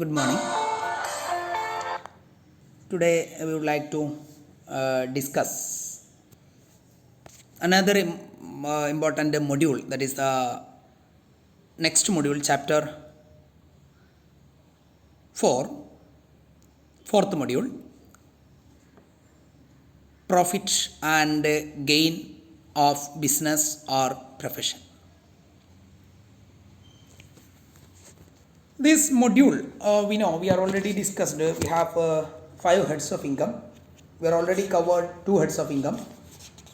Good morning. Today we would like to discuss another important module, that is the next module, chapter 4, fourth module, profit and gain of business or profession. This module, we know we are already discussed. We have 5 heads of income. We are already covered 2 heads of income: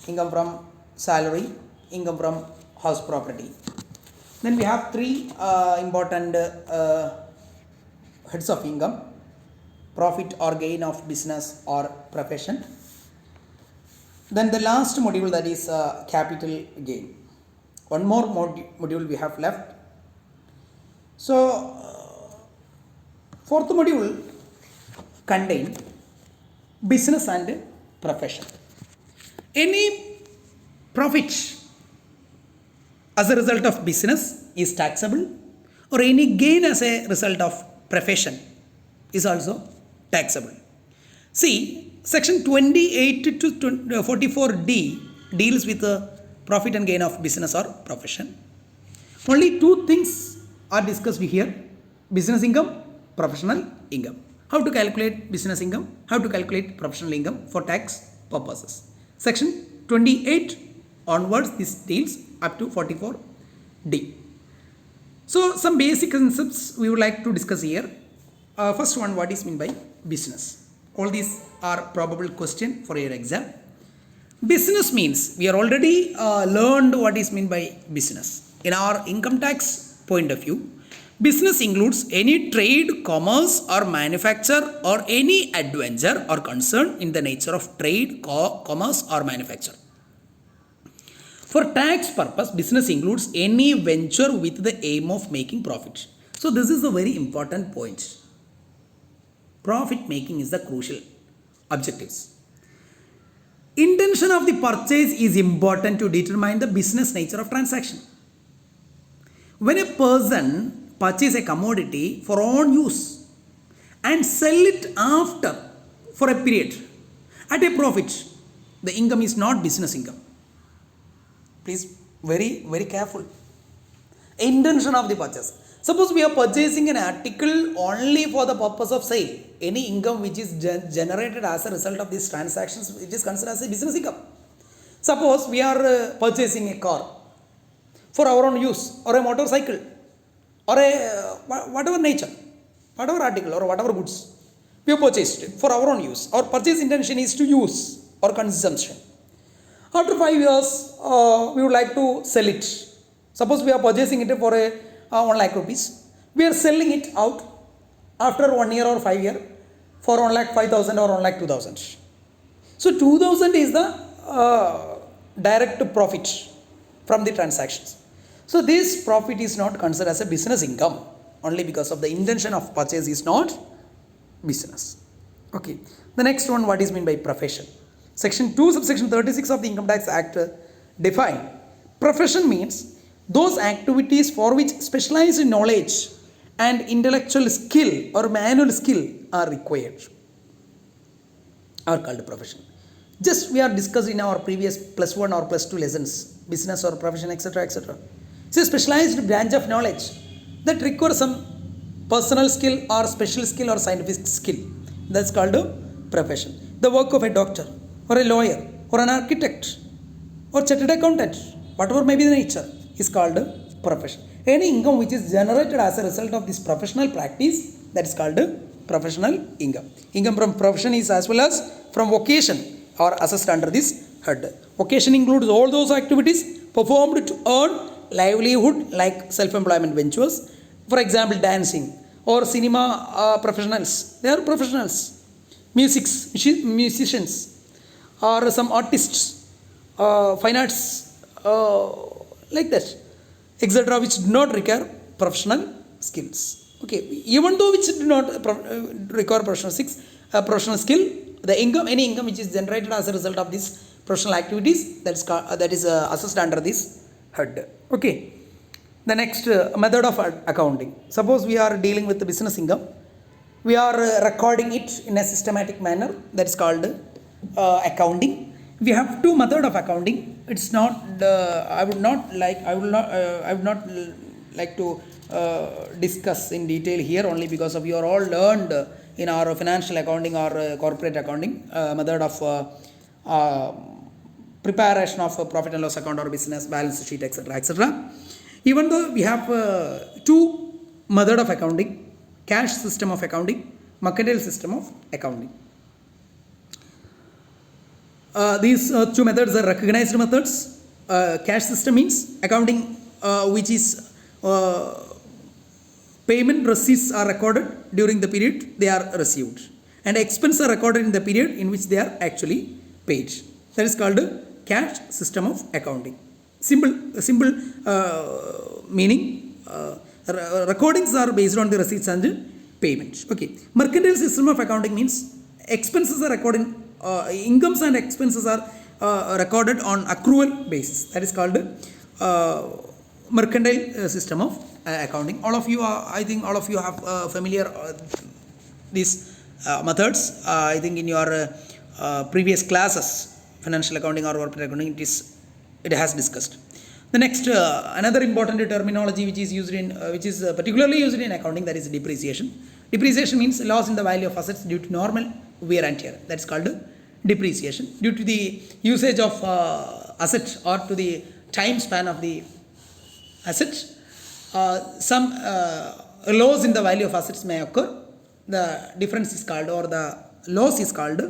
income from salary, income from house property. Then we have 3 important heads of income: profit or gain of business or profession. Then the last module, that is capital gain. One more module we have left. So fourth module contain business and profession. Any profit as a result of business is taxable, or any gain as a result of profession is also taxable. See, section 28 to 44D deals with the profit and gain of business or profession. Only 2 things are discussed here: business income, professional income. How to calculate business income, how to calculate professional income for tax purposes. Section 28 onwards, this deals up to 44D. So some basic concepts we would like to discuss here. First one, what is meant by business? All these are probable question for your exam. Business means, we are already learned what is meant by business. In our income tax point of view, business includes any trade, commerce or manufacture, or any adventure or concern in the nature of trade, commerce or manufacture. For tax purpose, business includes any venture with the aim of making profit. So this is a very important point. Profit making is the crucial objectives. Intention of the purchase is important to determine the business nature of transaction. When a person purchase a commodity for own use and sell it after for a period at a profit, the income is not business income. Please, very careful. Intention of the purchase. Suppose we are purchasing an article only for the purpose of sale. Any income which is generated as a result of these transactions, it is considered as a business income. Suppose we are purchasing a car for our own use, or a motorcycle, or a whatever nature, whatever article or whatever goods we have purchased for our own use. Our purchase intention is to use or consumption. After 5 years, we would like to sell it. Suppose we are purchasing it for a 1 lakh rupees. We are selling it out after 1 year or 5 year for 1 lakh 5,000 or 1 lakh 2,000. So 2,000 is the direct profit from the transactions. So this profit is not considered as a business income, only because of the intention of purchase is not business. Okay. The next one, what is meant by profession? Section 2 subsection 36 of the Income Tax Act define profession means those activities for which specialized knowledge and intellectual skill or manual skill are required are called profession. Just we are discussed in our previous +1 or +2 lessons, business or profession, etc., etc. It's a specialized branch of knowledge that requires some personal skill or special skill or scientific skill. That's called a profession. The work of a doctor or a lawyer or an architect or chartered accountant, whatever may be the nature, is called a profession. Any income which is generated as a result of this professional practice, that is called a professional income. Income from profession is as well as from vocation or assessed under this head. Vocation includes all those activities performed to earn livelihood, like self-employment ventures. For example, dancing or cinema professionals, they are professionals. Musicians or some artists, fine arts, like that, etc., which do not require professional skills. Okay, even though which do not require professional skill, the income, any income which is generated as a result of these professional activities, that is assessed under this head. Okay. The next method of accounting. Suppose we are dealing with the business income. we are recording it in a systematic manner. That is called accounting. We have two methods of accounting. It's not I would not like to discuss in detail here, only because of you are all learned in our financial accounting or corporate accounting method of preparation of a profit and loss account or business balance sheet, etc., etc. Even though we have two method of accounting: cash system of accounting, mercantile system of accounting. These two methods are recognized methods. Cash system means accounting which is payment receipts are recorded during the period they are received, and expenses are recorded in the period in which they are actually paid. That is called cash system of accounting. Simple meaning. Recordings are based on the receipts and payment. Okay. Mercantile system of accounting means expenses are recorded, incomes and expenses are recorded on accrual basis. That is called mercantile system of accounting. All of you are, I think all of you have familiar these methods. I think in your previous classes, financial accounting or corporate accounting, it has discussed. The next another important terminology which is used in particularly used in accounting, that is depreciation. Depreciation means loss in the value of assets due to normal wear and tear. That's called depreciation. Due to the usage of assets or to the time span of the assets, some loss in the value of assets may occur. The difference is called, or the loss is called,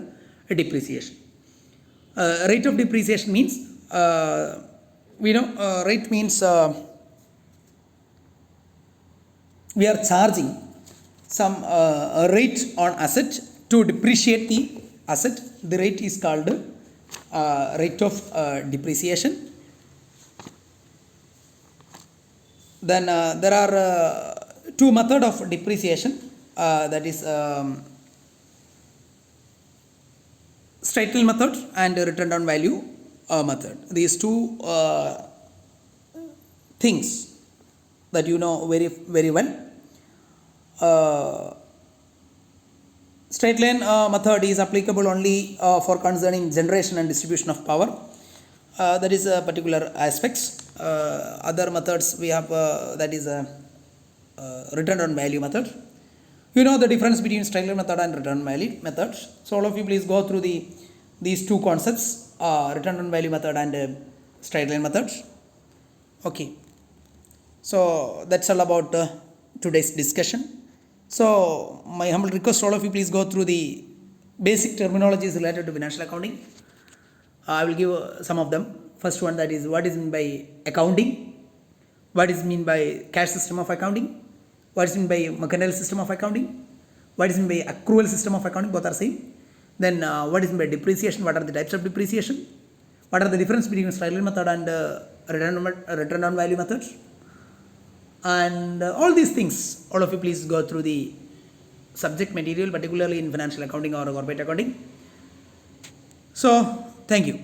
depreciation. Rate of depreciation means rate means we are charging some rate on asset to depreciate the asset. The rate is called rate of depreciation. Then there are two methods of depreciation, that is straight line method and return on value method. These two things that you know very, very well. Straight line method is applicable only for concerning generation and distribution of power. That is particular aspects. Other methods we have, that is return on value method. You know the difference between straight line method and return on value methods. So all of you please go through these two concepts, return on value method and straight line methods. Okay. So that's all about today's discussion. So my humble request, all of you please go through the basic terminologies related to financial accounting. I will give some of them. First one, that is what is meant by accounting, what is meant by cash system of accounting, what is meant by mercantile system of accounting, what is meant by accrual system of accounting, both are same. Then what is meant by depreciation, what are the types of depreciation, what are the difference between straight line method and return on value method, and all these things, all of you please go through the subject material, particularly in financial accounting or corporate accounting. So thank you.